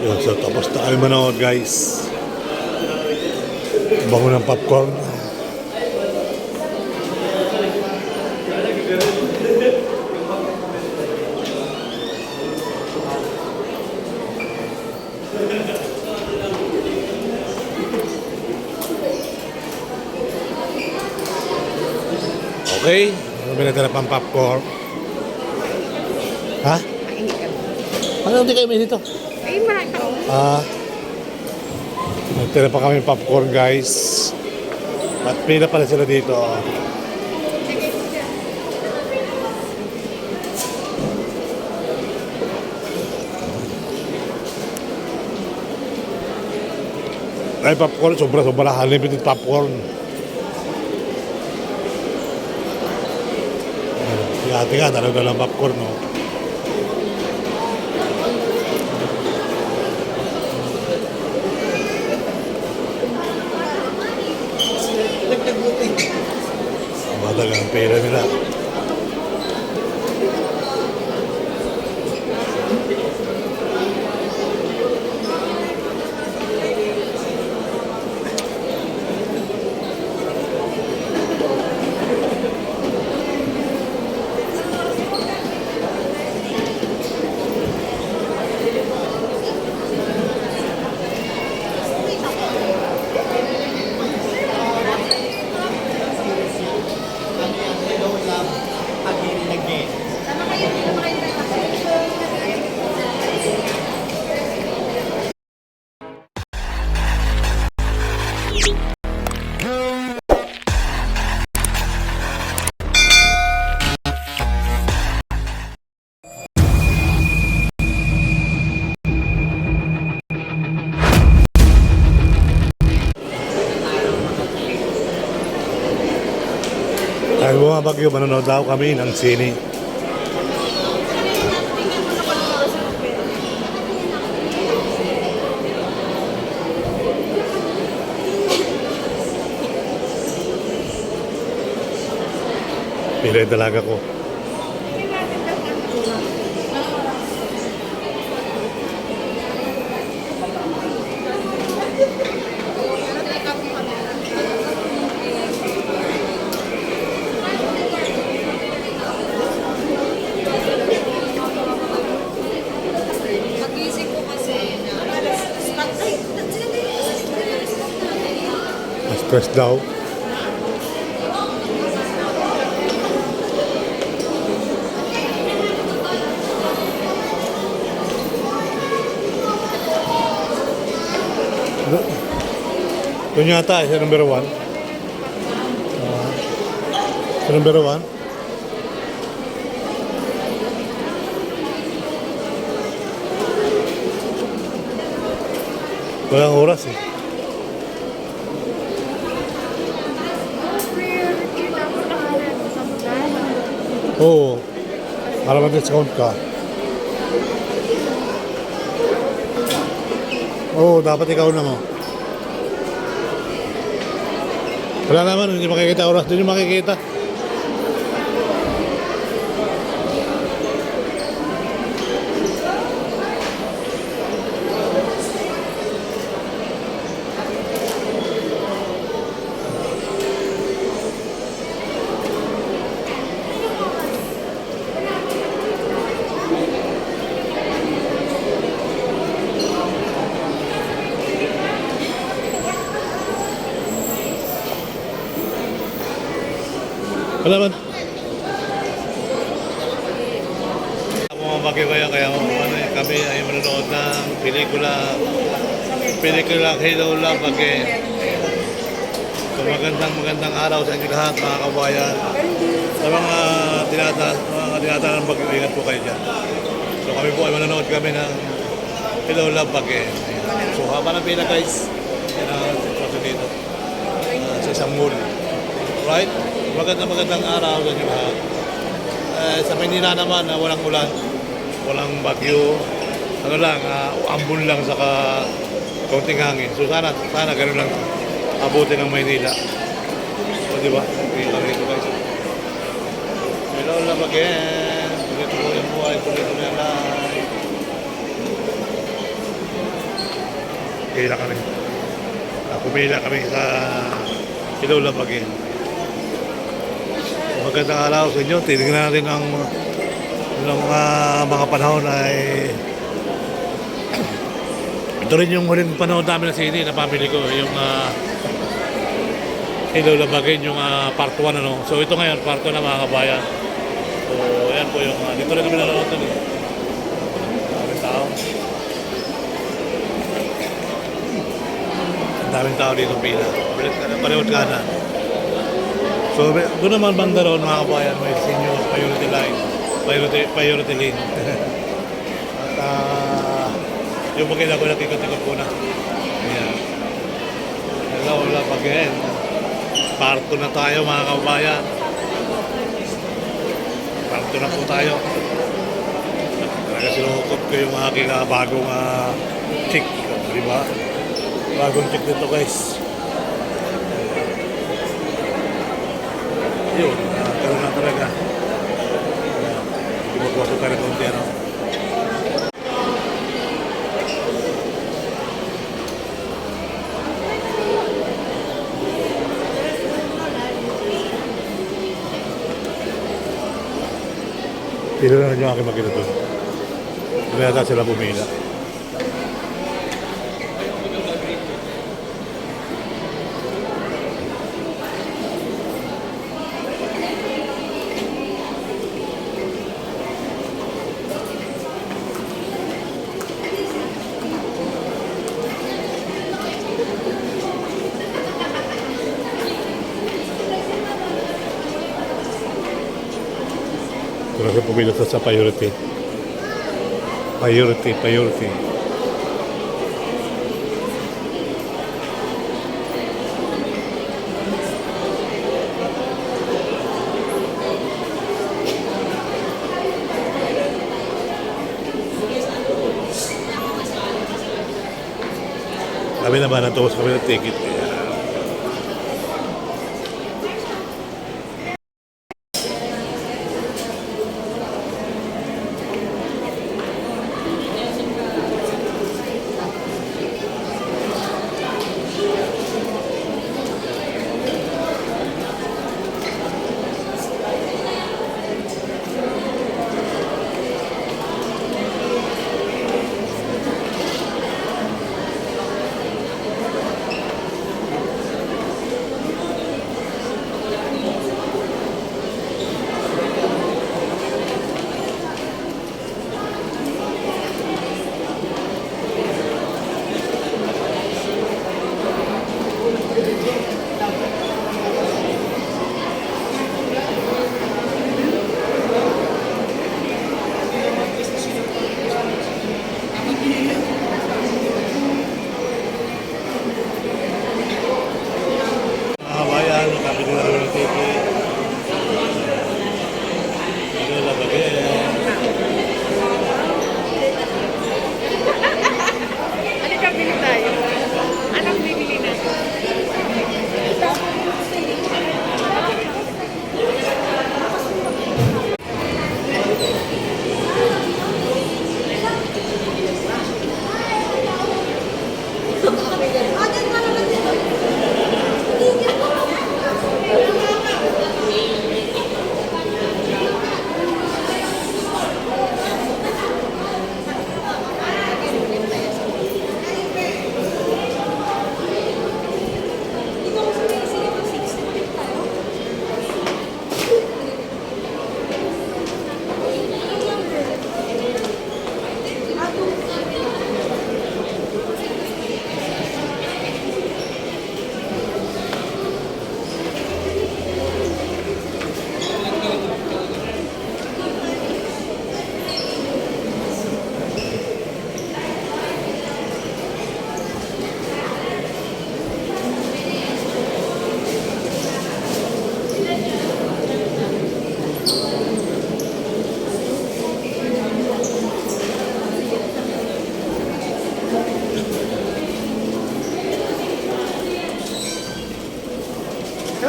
Yun, so tapos tayo manood guys. Bango ng popcorn. Okay, binatala pang popcorn. Ha? Ano hindi kayo may dito? Ay, marami. Nagtira pa kami popcorn guys. At pila pala sila dito. Ay popcorn, sobra-sobra. Unlimited popcorn. Ate nga, talaga lang popcorn, no? Madagal ang pera nila. Dahil bumabagyo, manonood daw kami ng sine. Pila yung dalaga ko. Pagising ko kasi Stress daw. Doon yata, sa number 1. Sa number 1. Walang oras eh. Oo. Para mag-discount ka. Oo, dapat ikaw na mo. Wala naman, hindi makikita oras. Hindi makikita. Wala man. Bumabagyo kaya kami ay manonood ng pelikula Hello Love Again. So magandang araw sa inyo lahat mga kabayan. Sa mga tinatahan ng bagyo, ingat po kayo dyan. So kami po ay manonood kami ng Hello Love Again. So haba ng pila guys. Yan ang sitwasyon dito. Sa isang mall. Right? Magandang araw sa inyo lahat. Sa Manila naman, walang ulan, walang bagyo, ano lang, ambon lang saka kaunting hangin. So sana ganun lang abutin ng Maynila. O diba? Okay lang dito guys. Hello love again. Tuloy-tuloy ang buhay, tuloy-tuloy ang life. Pila kami. Pumila kami sa Ilola Bagay. Magandang araw sa inyo. Tinignan natin ang mga panahon ay ito rin yung huling panahon namin na CD na pamili ko. Yung Ilola Bagay, yung part 1 ano. So ito ngayon, part 2 na mga kabayan. So ayan po yung dito rin kami nanonood nun eh. Daming tao. Daming tao dito pila. Parehot ka na. So doon naman banda roon mga kabayan, may senior priority line. Priority lane. At yung magkita ko nakikot-ikot ko na. Ayan. Wala pag-end. Part 2 na tayo mga kabayan. Part 2 na po tayo. Talaga sinukot ko yung aking bagong chick. Di ba? Bagong chick dito guys. Yun, karoon na talaga. Gumagawa ka na konti ano. Pila na yung aking makita doon. Hindi na sila pumila. Talaga pumila sa priority. Priority. Kami naman natapos kami ng ticket.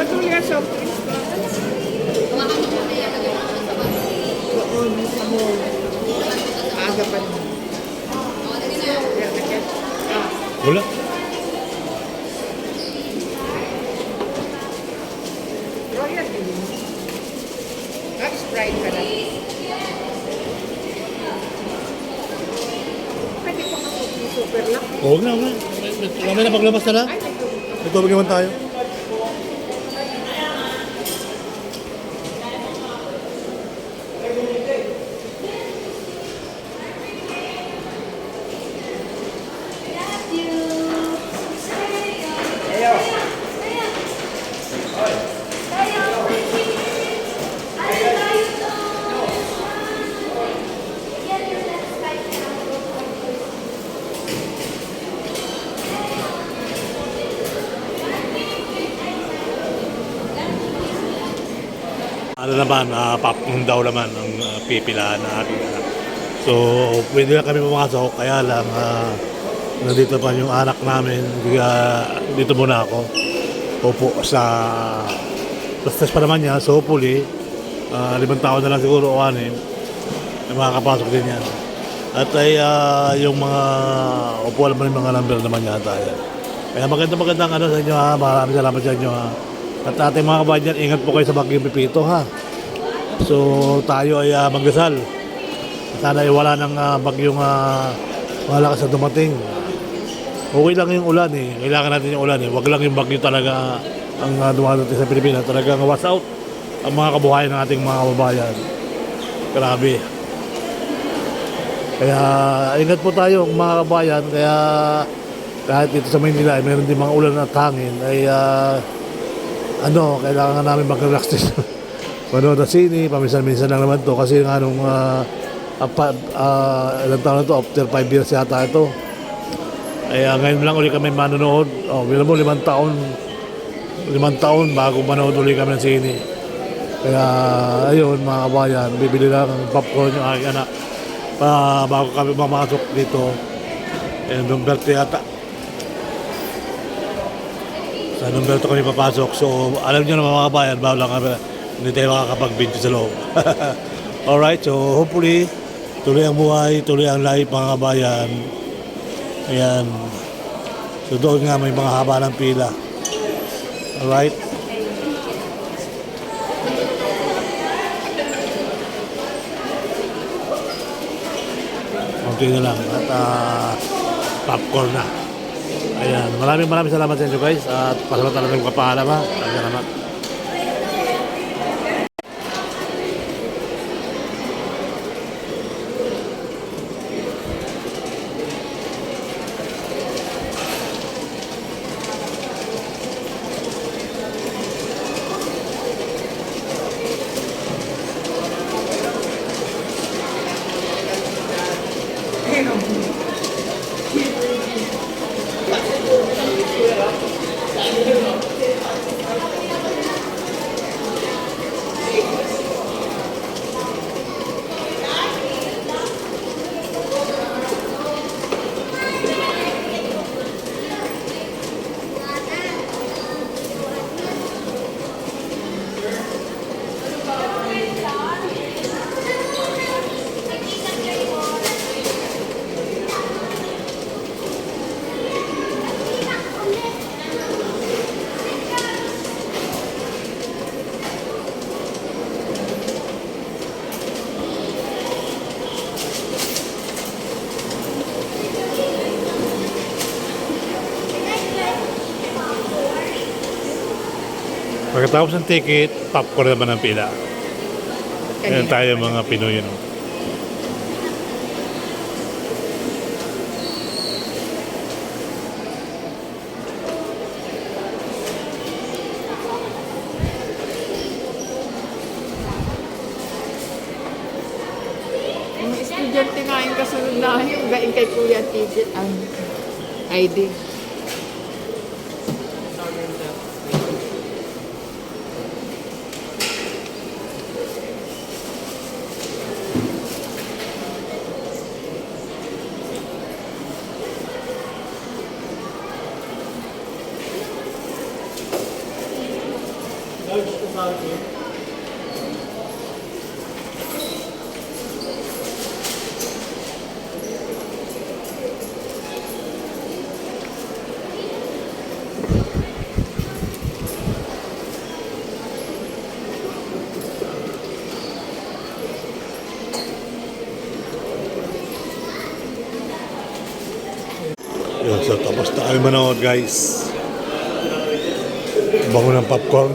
Julia soft drinks ko. Oo, ako. Aga pa. Wala. Royal din. Sprite ka lang. Pwede ko super lang. Huwag na, huwag na. Kami na paglabas na lang. Ay, may tubig. May tubig naman tayo. Ano naman, popcorn daw naman ang pipilahan na aking anak. So, pwede na kami pumasok, kaya lang nandito pa yung anak namin. Kaya dito muna ako. Opo, sa test pa naman niya, so hopefully, 5 taon na lang siguro o 6, ay makakapasok din yan. At ay yung mga upuan naman yung mga number naman yata yan. Kaya magandang ano sa inyo ha, maraming salamat sa inyo ha. At ating mga kabayan, ingat po kayo sa Bagyong Pipito ha. So tayo ay magdasal. Sana ay wala ng bagyong malakas na dumating. Okay lang yung ulan eh. Kailangan natin yung ulan eh. Huwag lang yung bagyo talaga ang dumadating sa Pilipinas. Talagang wash out ang mga kabuhayan ng ating mga kababayan. Grabe. Kaya ingat po tayo mga kabayan. Kaya kahit dito sa Maynila ay meron din mga ulan at hangin ay kailangan namin mag-relax din. Manood na sini, paminsan-minsan lang naman to kasi nga nung ilang taon na to, after 5 years yata ito. Ay ngayon lang ulit kami manonood. Bilang mo 5 taon bago manood ulit kami ng sini. Kaya ayun mga kabayan, bibili lang ng popcorn yung aking anak bago kami mamasok dito. Numberto yata. Sa Numberto kami papasok. So, alam nyo na mga kabayan, bawal lang kami, hindi tayo makakapag-video sa loob. Alright, so hopefully, tuloy ang buhay, tuloy ang life mga kabayan. Ayan. So, doon nga may mga haba ng pila. Alright. Okay na lang. At popcorn na. Ayan, maraming salamat sa inyo guys at pasalamat talaga yung kapaalam ha. Salamat. Pagkatapos ng ticket, popcorn naman ang pila. Ganyan tayo mga Pinoy. No? Yung estudyante nga yung kasunod na yung galing kay Kuya ticket ang ID. Yun, so tapos na kami manood guys. Bango ng popcorn.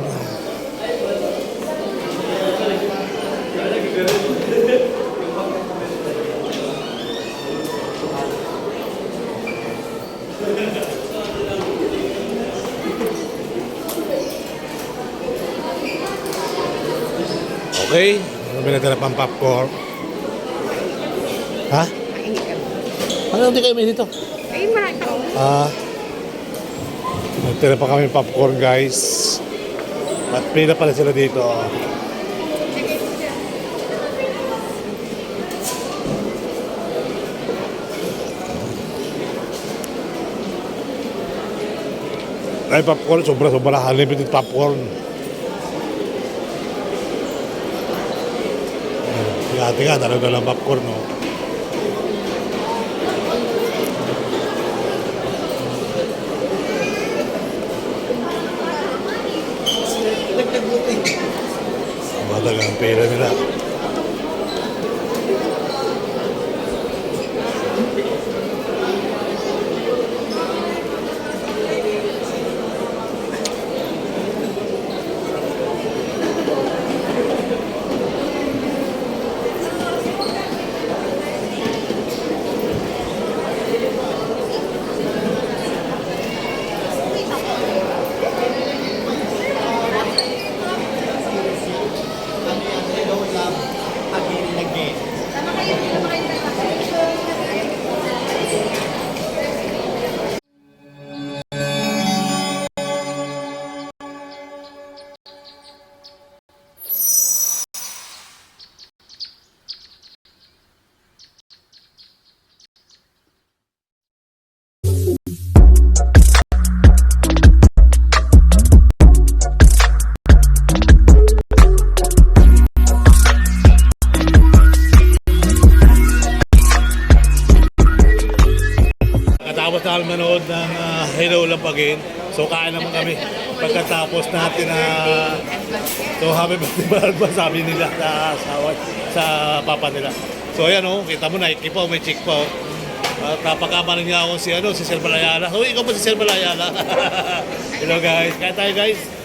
Okay, ano binatala pang popcorn? Ha? Ay, hindi ka. Ano hindi kayo may dito? Ay, marami pa. Nagtira pa kami popcorn guys. At pila pala sila dito. Ay popcorn, sobra-sobra. Unlimited popcorn. Ate nga, talaga lang popcorn, no? Madagal ang pera nila. Katapos na kami manood ng Hello Lampagin. So kain naman kami pagkatapos natin na so happy birthday ba sabi nila sa asawa sa papa nila. So ayan oh, kita mo na ikipaw, may chick pa oh. At napakamalan niya ako si Sir Malayala. So ikaw ba si Sir Malayala? Hello guys, kain tayo guys.